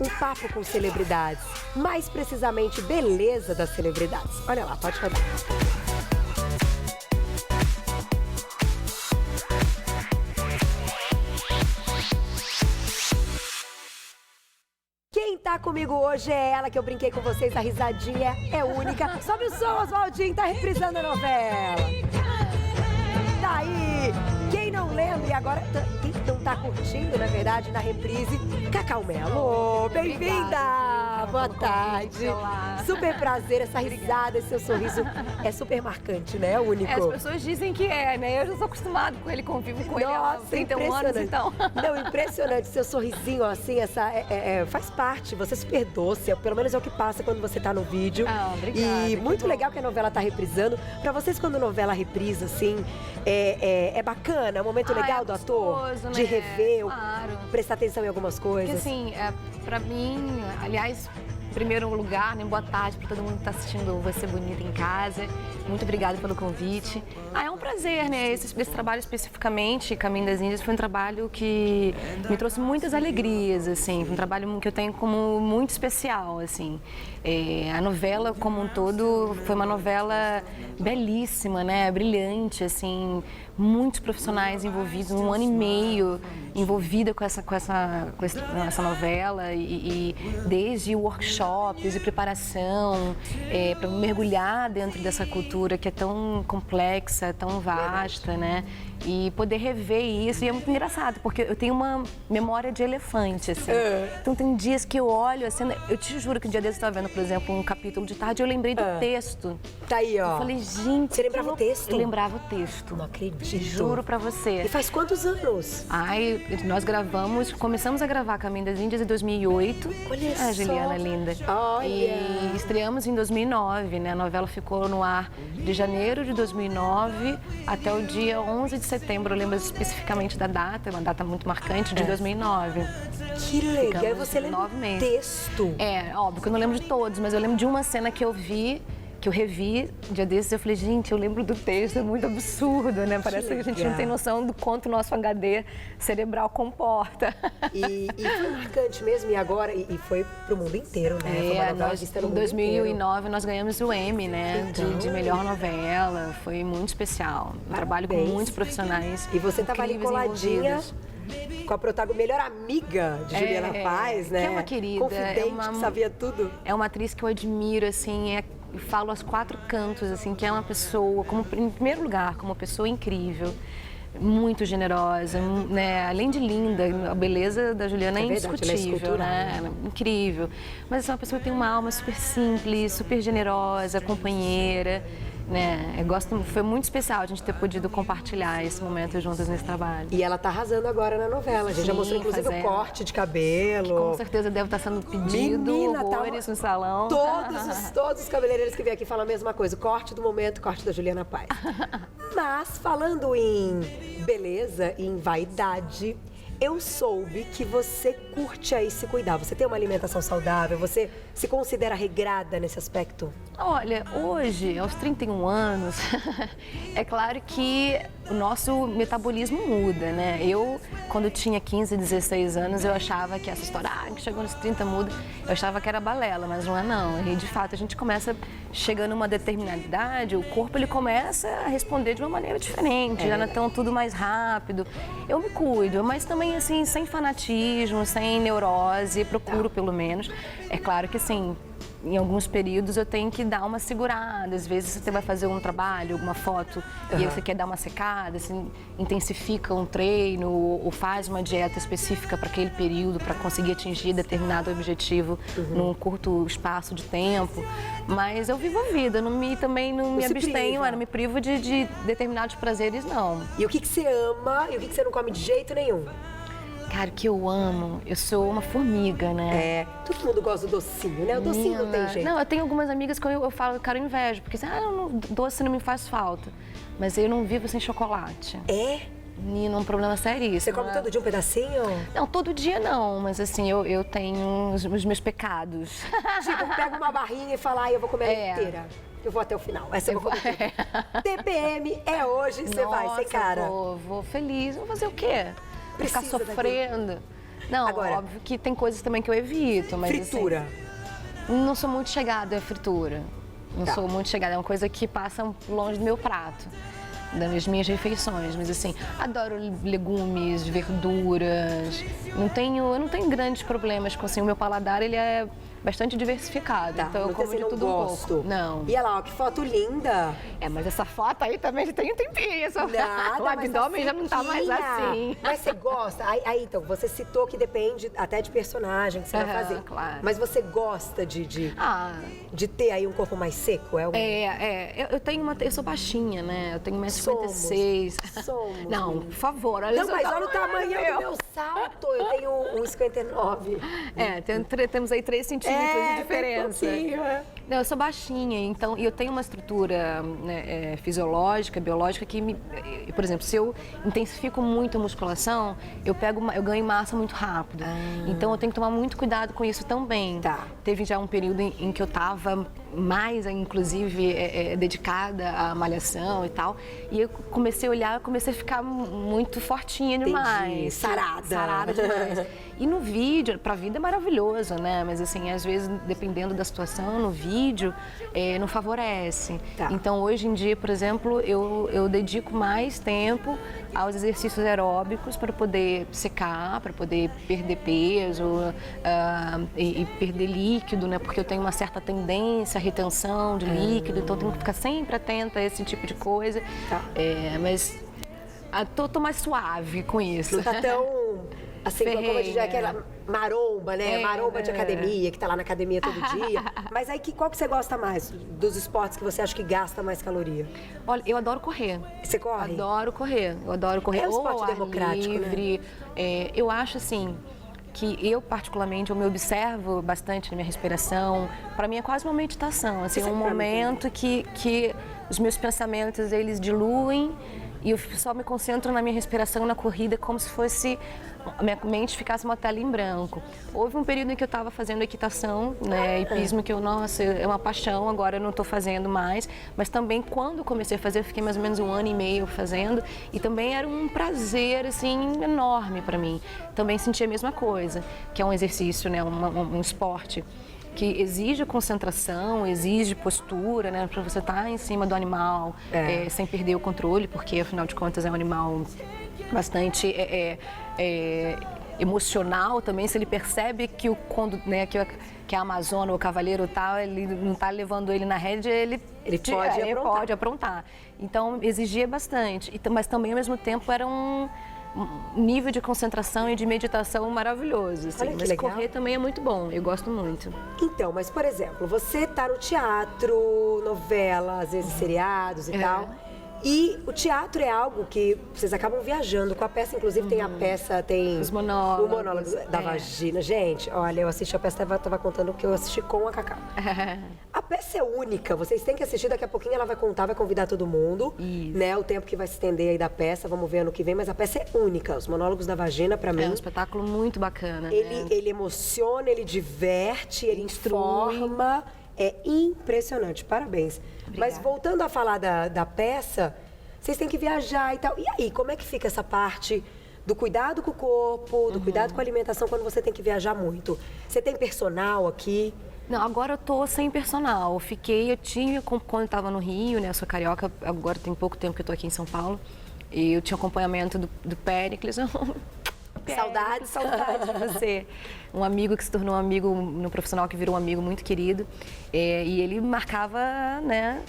um papo com celebridades, mais precisamente beleza das celebridades. Olha lá, pode rodar. Quem tá comigo hoje é ela, que eu brinquei com vocês, a risadinha é única. Sobe o som, Oswaldinho, tá reprisando a novela. Tá aí, quem não lembra e agora, quem não tá curtindo, na verdade, na reprise, Cacau Melo, bem-vinda! Boa tarde. Olá. Super prazer, essa risada, esse seu sorriso é super marcante, né? É único. As pessoas dizem que é, né? Eu já sou acostumado com ele, convivo com ele há 31 anos, então. Não, impressionante, seu sorrisinho assim, faz parte, você é super doce, pelo menos é o que passa quando você tá no vídeo. Ah, obrigada. E muito legal que a novela tá reprisando. Pra vocês, quando a novela reprisa, assim, é bacana, é um momento legal do ator, gostoso, de né? rever, Claro. prestar atenção em algumas coisas. Porque assim, pra mim, aliás, em primeiro lugar, né, boa tarde para todo mundo que está assistindo Você Bonita em Casa. Muito obrigada pelo convite. É um prazer, né? Esse trabalho especificamente, Caminho das Índias, foi um trabalho que me trouxe muitas alegrias, assim. Foi um trabalho que eu tenho como muito especial, assim. A novela como um todo foi uma novela belíssima, né? Brilhante, assim. Muitos profissionais envolvidos, 1 ano e meio envolvida com essa novela e desde workshops e preparação para mergulhar dentro dessa cultura que é tão complexa, tão vasta, né? E poder rever isso, e é muito engraçado, porque eu tenho uma memória de elefante, assim. Então tem dias que eu olho, assim, eu te juro que um dia desse eu estava vendo, por exemplo, um capítulo de tarde e eu lembrei do texto. Tá aí, ó. Eu falei, gente... Você lembrava o texto? Eu lembrava o texto. Não acredito. Juro pra você. E faz quantos anos? Nós começamos a gravar Caminho das Índias em 2008. Olha só. A Juliana linda. Olha. E estreamos em 2009, né? A novela ficou no ar de janeiro de 2009 até o dia 11 de setembro. Eu lembro especificamente da data, uma data muito marcante, de 2009. Que legal. E Ficamos você lembra 9 o meses. texto? Óbvio que eu não lembro de todos, mas eu lembro de uma cena que eu vi, que eu revi um dia desses, eu falei, gente, eu lembro do texto, é muito absurdo, né? Parece que a gente não tem noção do quanto o nosso HD cerebral comporta. E foi marcante mesmo, e agora, e foi pro mundo inteiro, né? Foi uma novela vista no em mundo 2009 nós ganhamos o Emmy, né? Então, de melhor novela, foi muito especial. Um trabalho com muitos profissionais. E você tava ali coladinha com a protagonista, melhor amiga de Juliana Paz, né? Que é uma querida. Confidente, que sabia tudo. É uma atriz que eu admiro, assim, eu falo aos 4 cantos, assim, que é uma pessoa, em primeiro lugar, como uma pessoa incrível, muito generosa, né? Além de linda, a beleza da Juliana é indiscutível, né? Ela é incrível. Mas é uma pessoa que tem uma alma super simples, super generosa, companheira, né? Foi muito especial a gente ter podido compartilhar esse momento juntas nesse trabalho. E ela tá arrasando agora na novela. A gente já mostrou, inclusive, o corte de cabelo. Que com certeza deve estar sendo pedido, horrores no salão. Todos os cabeleireiros que vêm aqui falam a mesma coisa. O corte do momento, corte da Juliana Paz. Mas, falando em beleza e em vaidade, eu soube que você curte aí se cuidar. Você tem uma alimentação saudável? Você se considera regrada nesse aspecto? Olha, hoje, aos 31 anos, é claro que o nosso metabolismo muda, né? Eu, quando tinha 15, 16 anos, eu achava que essa história, que chegou nos 30 muda, eu achava que era balela, mas não é não. E, de fato, a gente começa, chegando numa determinada idade, o corpo ele começa a responder de uma maneira diferente, já não é tão tudo mais rápido. Eu me cuido, mas também, assim, sem fanatismo, sem neurose, procuro pelo menos. É claro que, assim, em alguns períodos eu tenho que dar uma segurada. Às vezes você vai fazer um trabalho, alguma foto, e aí você quer dar uma secada, assim, intensifica um treino ou faz uma dieta específica para aquele período para conseguir atingir determinado objetivo num curto espaço de tempo. Mas eu vivo a vida, também não me abstenho, não me privo de determinados prazeres, não. E o que você ama e o que você não come de jeito nenhum? Cara, o que eu amo, eu sou uma formiga, né? Todo mundo gosta do docinho, né? O docinho não tem jeito. Não, eu tenho algumas amigas que eu falo, eu quero inveja, porque doce não me faz falta. Mas eu não vivo sem chocolate. Menina, um problema seríssimo. Você come todo dia um pedacinho? Não, todo dia não, mas assim, eu tenho os meus pecados. Tipo, pega uma barrinha e fala, eu vou comer ela inteira. Eu vou até o final. Essa eu vou comer. TPM é hoje, você vai, sem cara. Vou feliz. Vou fazer o quê? Ficar sofrendo. Não, Agora, óbvio que tem coisas também que eu evito, mas fritura. Assim, não sou muito chegada à fritura. Não Tá. sou muito chegada, é uma coisa que passa longe do meu prato, das minhas refeições. Mas assim, adoro legumes, verduras. Eu não tenho grandes problemas com assim, o meu paladar ele é bastante diversificado, Tá, então eu não como tem, de não tudo gosto. um pouco. Não. E olha lá, ó, que foto linda. Mas essa foto aí também já tem um tempinho. Nada, O abdômen já não tá mais sequinha. assim. Mas você gosta? Aí, então, você citou que depende até de personagem que você vai Aham, fazer. claro. Mas você gosta de ter aí um corpo mais seco? Eu sou baixinha, né? Eu tenho 1,56 m. Somos. Não, por favor, olha Não, mas olha o tamanho do meu salto. Eu tenho 1,59. Temos aí 3 centímetros de diferença. Tem pouquinho, Não, eu sou baixinha, então eu tenho uma estrutura né, fisiológica, biológica que por exemplo, se eu intensifico muito a musculação, eu ganho massa muito rápido. Então eu tenho que tomar muito cuidado com isso também. Tá. Teve já um período em que eu estava mais, inclusive, dedicada à malhação e tal. E eu comecei a olhar, comecei a ficar muito fortinha demais. Entendi. Sarada. Sarada demais. E no vídeo, pra vida é maravilhoso, né? Mas assim, às vezes, dependendo da situação, no vídeo, não favorece. Tá. Então, hoje em dia, por exemplo, eu dedico mais tempo aos exercícios aeróbicos para poder secar, para poder perder peso e perder líquido, né? Porque eu tenho uma certa tendência à retenção de líquido, então eu tenho que ficar sempre atenta a esse tipo de coisa. Tá. Mas tô mais suave com isso. Não tá tão... Assim, como a gente diz, aquela maromba, né? Maromba de academia, que tá lá na academia todo dia. Mas aí, qual que você gosta mais dos esportes que você acha que gasta mais caloria? Olha, eu adoro correr. Você corre? Adoro correr. Eu adoro correr. É um esporte ao ar democrático, livre. né? Eu acho, assim, que eu, particularmente, eu me observo bastante na minha respiração. Para mim, é quase uma meditação. Assim, um momento que os meus pensamentos, eles diluem e eu só me concentro na minha respiração, na corrida, como se fosse... A minha mente ficasse uma tela em branco. Houve um período em que eu estava fazendo equitação, né, hipismo, que nossa, é uma paixão, agora eu não estou fazendo mais. Mas também, quando eu comecei a fazer, eu fiquei mais ou menos 1 ano e meio fazendo. E também era um prazer, assim, enorme para mim. Também senti a mesma coisa, que é um exercício, né, um esporte que exige concentração, exige postura, né, para você estar em cima do animal, sem perder o controle, porque, afinal de contas, é um animal bastante emocional também. Se ele percebe que que a amazona, o cavaleiro tal, ele não está levando ele na rédea, ele pode aprontar. Então exigia bastante, mas também ao mesmo tempo era um nível de concentração e de meditação maravilhoso. Assim. Mas legal. Correr também é muito bom, eu gosto muito. Então, mas por exemplo, você tá no teatro, novela, às vezes seriados e tal. E o teatro é algo que vocês acabam viajando com a peça, inclusive tem a peça, tem os monólogos, o monólogo da vagina. Gente, olha, eu assisti a peça, tava contando que eu assisti com a Cacá. A peça é única, vocês têm que assistir, daqui a pouquinho ela vai contar, vai convidar todo mundo. Isso. Né, o tempo que vai se estender aí da peça, vamos ver ano que vem, mas a peça é única. Os monólogos da vagina, pra mim... É um espetáculo muito bacana. Ele emociona, ele diverte, ele informa... É impressionante, parabéns. Obrigada. Mas voltando a falar da peça, vocês têm que viajar e tal. E aí, como é que fica essa parte do cuidado com o corpo, do cuidado com a alimentação quando você tem que viajar muito? Você tem personal aqui? Não, agora eu tô sem personal. Eu tinha, quando eu tava no Rio, né, eu sou carioca, agora tem pouco tempo que eu tô aqui em São Paulo, e eu tinha acompanhamento do Péricles. Saudades. Saudades de você. Um amigo que se tornou um amigo no profissional, que virou um amigo muito querido. E ele marcava, né,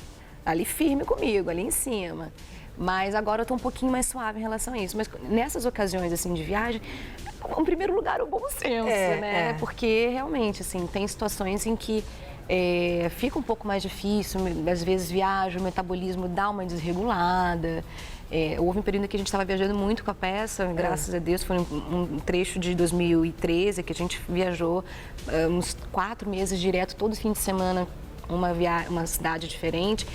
ali firme comigo, ali em cima. Mas agora eu tô um pouquinho mais suave em relação a isso. Mas nessas ocasiões, assim, de viagem, em primeiro lugar, o bom senso, né? Porque, realmente, assim, tem situações em que fica um pouco mais difícil. Às vezes viajo, o metabolismo dá uma desregulada. Houve um período que a gente estava viajando muito com a peça, graças a Deus, foi um trecho de 2013 que a gente viajou uns 4 meses direto, todo fim de semana, uma cidade diferente.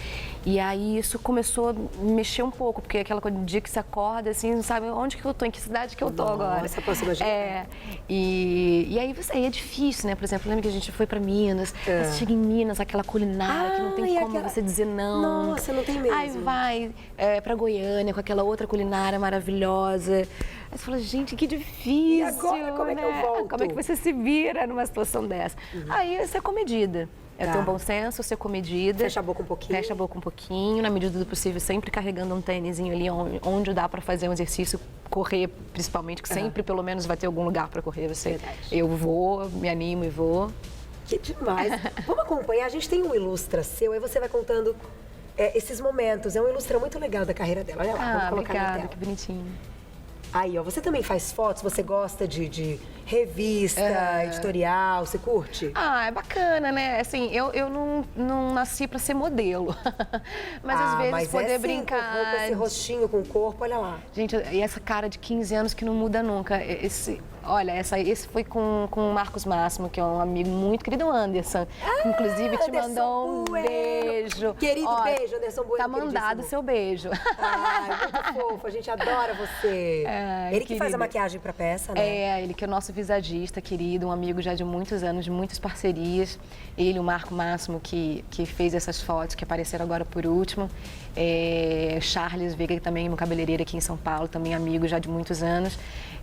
E aí isso começou a mexer um pouco, porque aquela coisa de dia que você acorda, assim, não sabe onde que eu tô, em que cidade que eu tô agora. Nossa, posso imaginar. E aí é difícil, né? Por exemplo, lembra que a gente foi pra Minas, você chega em Minas, aquela culinária que não tem como você dizer não. Nossa, não tem mesmo. Aí vai pra Goiânia com aquela outra culinária maravilhosa. Aí você fala, gente, que difícil, E agora, como é que eu volto? Como é que você se vira numa situação dessa? Aí você é comedida. É ter um bom senso, ser comedida. Fecha a boca um pouquinho. Fecha a boca um pouquinho, na medida do possível, sempre carregando um tênisinho ali onde dá para fazer um exercício, correr principalmente, que sempre pelo menos vai ter algum lugar para correr. Eu vou, me animo e vou. Que demais. Vamos acompanhar, a gente tem um ilustra seu, aí você vai contando esses momentos. É um ilustra muito legal da carreira dela. Olha lá, vamos colocar na obrigada, tela. que bonitinho. Aí, ó, você também faz fotos? Você gosta de revista, editorial? Você curte? É bacana, né? Assim, eu não nasci pra ser modelo. Mas às vezes poder brincar. Com roupa, esse rostinho com o corpo, olha lá. Gente, e essa cara de 15 anos que não muda nunca. Olha, esse foi com o Marcos Máximo, que é um amigo muito querido, Anderson. Inclusive, te Anderson mandou um Bueno. beijo. Querido beijo, Anderson Bueno. Tá mandado o seu beijo. Ai, muito fofo, a gente adora você. Ele que faz a querido. maquiagem pra peça, né? Ele que é o nosso visagista querido, um amigo já de muitos anos, de muitas parcerias. Ele, o Marco Máximo, que fez essas fotos que apareceram agora por último. Charles Veiga, que também é meu cabeleireiro aqui em São Paulo, também amigo já de muitos anos.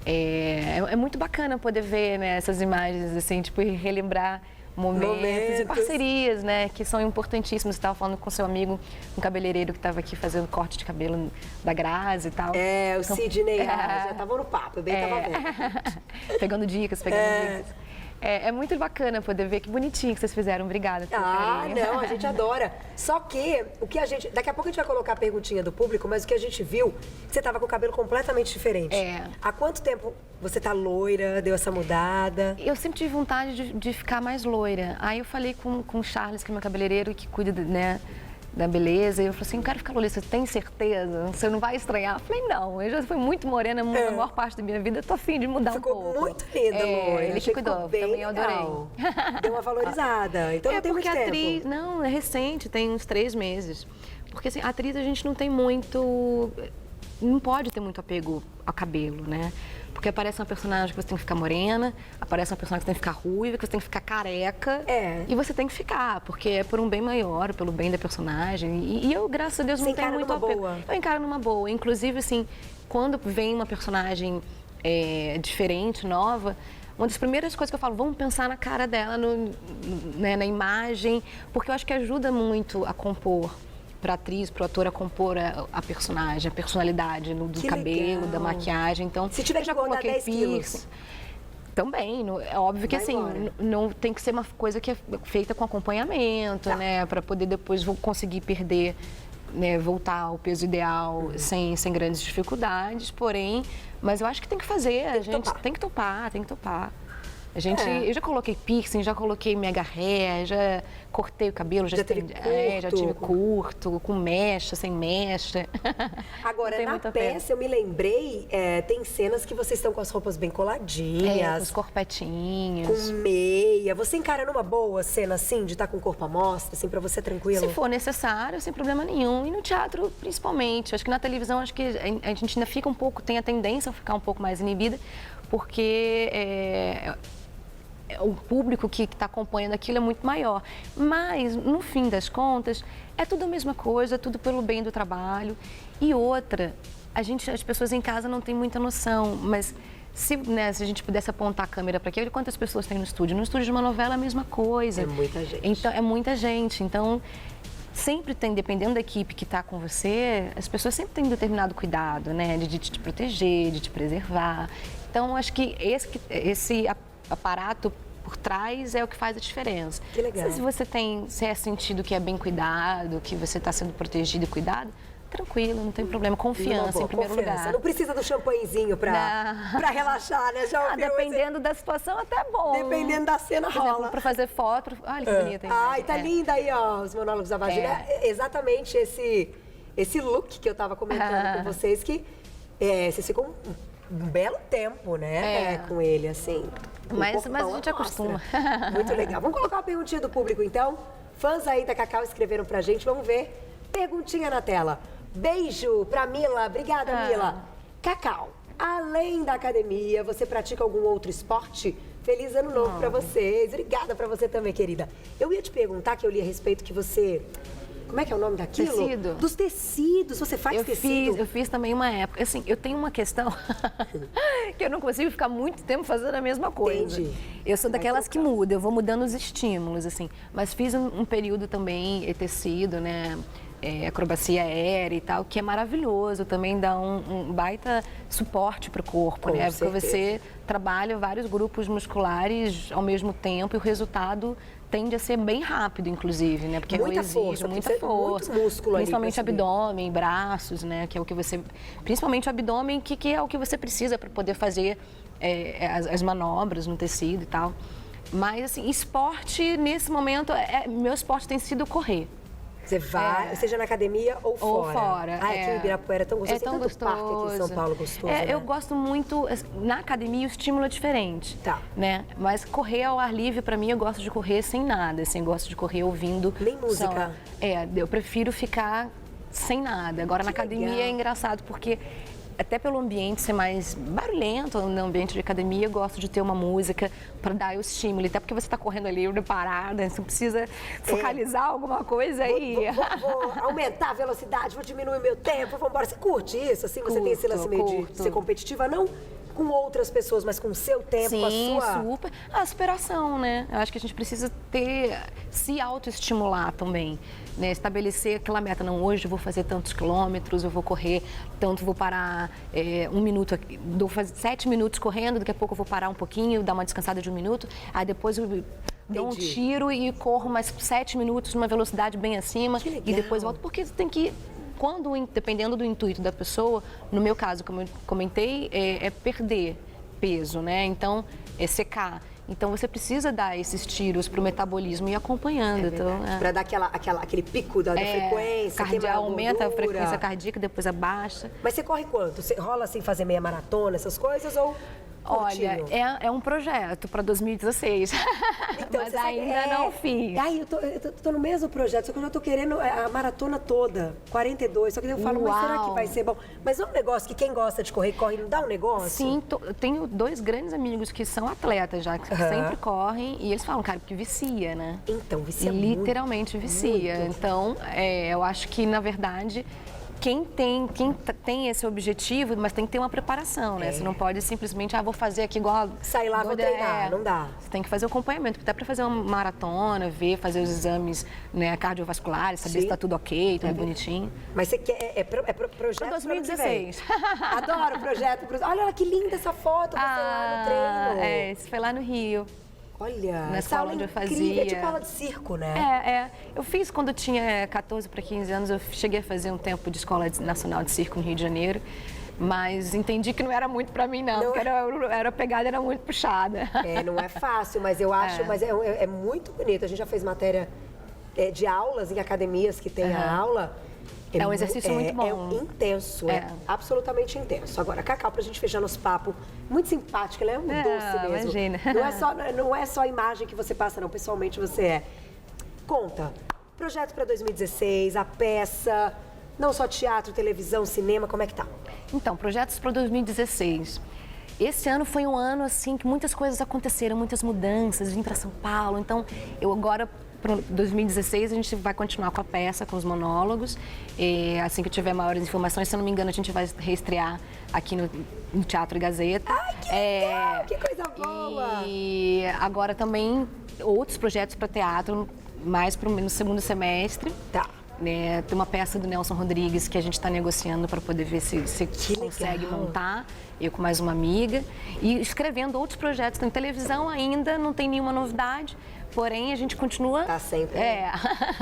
É muito bacana poder ver, né, essas imagens, assim, tipo, e relembrar momentos e parcerias, né, que são importantíssimos. Você estava falando com seu amigo, um cabeleireiro que estava aqui fazendo corte de cabelo da Grazi e tal. O Sidney, já estavam no papo, eu bem estava vendo. pegando dicas. É muito bacana poder ver, que bonitinho que vocês fizeram. Obrigada. Não, a gente adora. Só que, daqui a pouco a gente vai colocar a perguntinha do público, mas o que a gente viu, você estava com o cabelo completamente diferente. Há quanto tempo você tá loira, deu essa mudada? Eu sempre tive vontade de ficar mais loira. Aí eu falei com o Charles, que é meu cabeleireiro, que cuida, né, da beleza, e eu falei assim, eu quero ficar loira, você tem certeza? Você não vai estranhar? Eu falei, não, eu já fui muito morena a maior parte da minha vida, eu tô afim de mudar um pouco. Ficou muito linda, loira. Ele que cuidou, também eu adorei. Deu uma valorizada, então não tem muito tempo. Atriz, não, é recente, tem uns 3 meses. Porque assim, atriz a gente não tem muito, não pode ter muito apego ao cabelo, né? Porque aparece uma personagem que você tem que ficar morena, aparece uma personagem que você tem que ficar ruiva, que você tem que ficar careca. E você tem que ficar, porque é por um bem maior, pelo bem da personagem. E eu, graças a Deus, não tenho muito apego. Eu encaro numa boa. Inclusive, assim, quando vem uma personagem diferente, nova, uma das primeiras coisas que eu falo, vamos pensar na cara dela, né, na imagem, porque eu acho que ajuda muito a compor. Para atriz, para o ator a compor a personagem, a personalidade do cabelo, da maquiagem. Então, se tiver que engordar 10 quilos. Também, é óbvio que assim, não tem que ser uma coisa que é feita com acompanhamento, né? Para poder depois conseguir perder, né, voltar ao peso ideal sem grandes dificuldades. Porém, mas eu acho que tem que fazer, a gente tem que topar. Eu já coloquei piercing, já coloquei mega hair, já cortei o cabelo, já tive curto, com mecha, sem mecha. Agora, na peça, eu me lembrei, tem cenas que vocês estão com as roupas bem coladinhas. Com os corpetinhos. Com meia. Você encara numa boa cena, assim, de estar com o corpo à mostra, assim, pra você tranquilo? Se for necessário, sem problema nenhum. E no teatro, principalmente. Acho que na televisão, acho que a gente ainda fica tem a tendência a ficar um pouco mais inibida, porque o público que está acompanhando aquilo é muito maior. Mas, no fim das contas, é tudo a mesma coisa, é tudo pelo bem do trabalho. E outra, as pessoas em casa não têm muita noção, mas se a gente pudesse apontar a câmera para aquilo, quantas pessoas tem no estúdio? No estúdio de uma novela é a mesma coisa. É muita gente. Então, é muita gente. Então, sempre tem, dependendo da equipe que está com você, as pessoas sempre têm um determinado cuidado, né? De te proteger, de te preservar. Então, acho que esse aparato por trás é o que faz a diferença. Que legal. Se é sentido que é bem cuidado, que você está sendo protegido e cuidado, tranquilo, não tem problema. Confiança em primeiro lugar. Não precisa do champanhezinho para relaxar, né? Já ouviu? Dependendo da situação, até é bom. Dependendo da cena, por exemplo, para fazer foto. Olha que bonita. Ai, tá linda aí, ó, os monólogos da Vagina. Exatamente esse look que eu tava comentando com vocês, que vocês ficam um belo tempo, né? Com ele, assim. Mas a gente acostuma. Muito legal. Vamos colocar uma perguntinha do público, então? Fãs aí da Cacau escreveram pra gente. Vamos ver. Perguntinha na tela. Beijo pra Mila. Obrigada, Mila. Cacau, além da academia, você pratica algum outro esporte? Feliz ano novo pra vocês. Obrigada pra você também, querida. Eu ia te perguntar, que eu li a respeito que você como é que é o nome daquilo? Tecido. Dos tecidos. Você faz tecido? Eu fiz também uma época. Assim, eu tenho uma questão que eu não consigo ficar muito tempo fazendo a mesma coisa. Entendi. Eu sou daquelas que muda, eu vou mudando os estímulos, assim. Mas fiz um período também tecido, né? Acrobacia aérea e tal, que é maravilhoso, também dá um baita suporte para o corpo, Com né? certeza. Porque você trabalha vários grupos musculares ao mesmo tempo e o resultado tende a ser bem rápido, inclusive, né? Porque Muita exige força, muita precisa força, muito músculo ali principalmente pra subir. abdômen, braços, né? Que é o que você, principalmente o abdômen, que é o que você precisa para poder fazer as manobras no tecido e tal. Mas assim, esporte nesse momento, meu esporte tem sido correr. Você vai, seja na academia ou fora. Ou fora. Aqui em Ibirapuera é tão gostoso. É tão Tem tanto parque aqui em São Paulo gostoso, né? Eu gosto muito, na academia o estímulo é diferente, Tá. né? Mas correr ao ar livre, pra mim, eu gosto de correr sem nada, assim, eu gosto de correr ouvindo... Nem música? Eu prefiro ficar sem nada. Agora, na academia legal. é engraçado, porque até pelo ambiente ser mais barulhento no ambiente de academia, eu gosto de ter uma música para dar o estímulo. Até porque você está correndo ali, parada, você precisa focalizar alguma coisa aí. Vou aumentar a velocidade, vou diminuir meu tempo, vamos embora. Você curte isso? Assim, você tem esse lance meio de ser competitiva, não com outras pessoas, mas com o seu tempo, Sim, com a sua... super. A superação, né? Eu acho que a gente precisa se autoestimular também, né? Estabelecer aquela meta. Não, hoje eu vou fazer tantos quilômetros, eu vou correr tanto, vou parar 1 minuto, vou fazer 7 minutos correndo, daqui a pouco eu vou parar um pouquinho, dar uma descansada de 1 minuto, aí depois eu dou um tiro e corro mais 7 minutos numa velocidade bem acima e depois volto, porque você tem que... dependendo do intuito da pessoa, no meu caso, como eu comentei, é perder peso, né? Então, é secar. Então, você precisa dar esses tiros para o metabolismo e ir acompanhando. Para dar aquele pico da frequência, aumenta a frequência cardíaca, depois abaixa. Mas você corre quanto? Você rola assim, fazer meia maratona, essas coisas, ou... Olha, é um projeto para 2016, então, mas ainda não fiz. Eu tô no mesmo projeto, só que eu já tô querendo a maratona toda, 42, só que eu falo, mas será que vai ser bom? Mas é um negócio que quem gosta de correr, corre, não dá um negócio? Sim, eu tenho 2 grandes amigos que são atletas já, que sempre correm, e eles falam, cara, porque vicia, né? Então, vicia literalmente vicia. muito. Então, eu acho que, na verdade... Quem tem esse objetivo, mas tem que ter uma preparação, né? Você não pode simplesmente, vou fazer aqui igual... Sair lá, vou treinar, não dá. Você tem que fazer o acompanhamento, porque dá para fazer uma maratona, fazer os exames, né, cardiovasculares, saber se está tudo ok, tudo bonitinho. Mas você quer, projeto para 2016. Adoro o projeto. Olha que linda essa foto, você lá no treino. Isso foi lá no Rio. Olha, na escola onde eu incrível. fazia. É tipo aula de circo, né? Eu fiz quando eu tinha 14 para 15 anos, eu cheguei a fazer um tempo de Escola Nacional de Circo no Rio de Janeiro, mas entendi que não era muito para mim, não, porque a pegada era muito puxada. Não é fácil, mas eu acho, mas é muito bonito. A gente já fez matéria de aulas em academias que tem a aula. É um exercício muito bom. É intenso, absolutamente intenso. Agora, Cacau, pra gente fechar nosso papo, muito simpática, ela é um doce mesmo. Imagina. Não é só a imagem que você passa, não, pessoalmente você é. Conta, projeto para 2016, a peça, não só teatro, televisão, cinema, como é que tá? Então, projetos para 2016. Esse ano foi um ano, assim, que muitas coisas aconteceram, muitas mudanças, vim para São Paulo, então eu agora... Para 2016 a gente vai continuar com a peça, com os monólogos. Assim que eu tiver maiores informações, se eu não me engano, a gente vai reestrear aqui no Teatro Gazeta. Ai, que legal! Que coisa boa! E agora também outros projetos para teatro, mais no segundo semestre. Tá. Tem uma peça do Nelson Rodrigues que a gente está negociando para poder ver se consegue montar, eu com mais uma amiga. E escrevendo outros projetos. Na televisão ainda não tem nenhuma novidade, porém a gente continua... Tá sempre.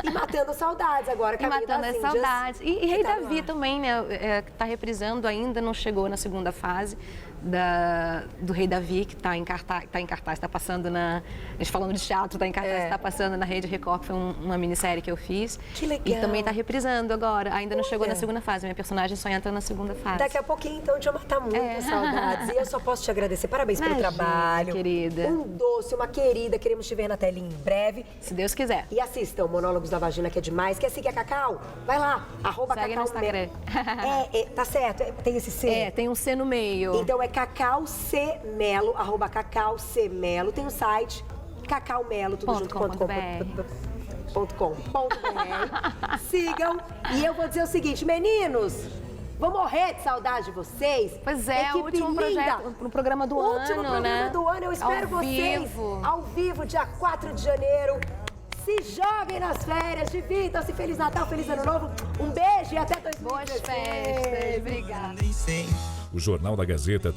E matando saudades agora, E matando as saudades. E Rei Davi também, né? Tá reprisando ainda, não chegou na segunda fase do Rei Davi, que está em cartaz, está passando na... A gente falando de teatro, está em cartaz, está passando na Rede Record, que foi uma minissérie que eu fiz. Que legal. E também está reprisando agora, ainda não chegou na segunda fase, minha personagem só entra na segunda fase. Daqui a pouquinho, então, deixa eu matar muitas saudades. E eu só posso te agradecer, parabéns pelo trabalho. Querida. Um doce, uma querida, queremos te ver na telinha em breve. Se Deus quiser. E assistam Monólogos da Vagina, que é demais. Quer seguir a Cacau? Vai lá, Segue no Instagram. Tá certo, tem esse C? Tem um C no meio. Então é Cacau C Melo, @Cacau C Melo. Tem o site Cacau Melo, tudo junto. Sigam. E eu vou dizer o seguinte, meninos, vou morrer de saudade de vocês. Pois é, o Equipe último linda. programa do ano, Último programa né? do ano. Eu espero Ao vocês vivo. ao vivo, dia 4 de janeiro. Se joguem nas férias, divirtam-se. Feliz Natal, Feliz Ano Novo. Um beijo e até 2016. Boas festas. Obrigada. O Jornal da Gazeta